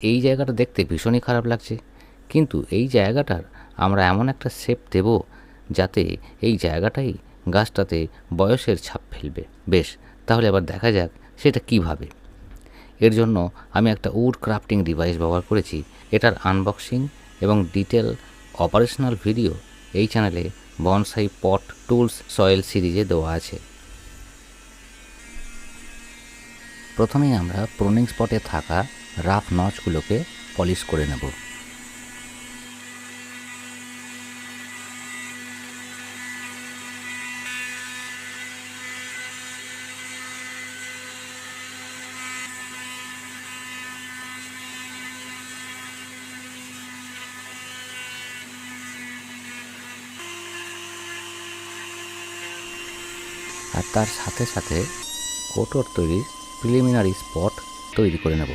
এই জায়গাটা দেখতে ভীষণই খারাপ লাগছে, কিন্তু এই জায়গাটার আমরা এমন একটা শেপ দেব যাতে এই জায়গাটাই গাছটাতে বয়সের ছাপ ফেলবে। বেশ, তাহলে এবার দেখা যাক সেটা কিভাবে। এর জন্য আমি একটা উড ক্রাফটিং ডিভাইস ব্যবহার করেছি। এটার আনবক্সিং এবং ডিটেল অপারেশনাল ভিডিও এই চ্যানেলে বনসাই পট টুলস সয়েল সিরিজে দেওয়া আছে। প্রথমেই আমরা প্রুনিং স্পটে থাকা রাফ নচগুলোকে পলিশ করে নেব। আর তার সাথে সাথে কোটর তৈরির প্রিলিমিনারি স্পট তৈরি করে নেব।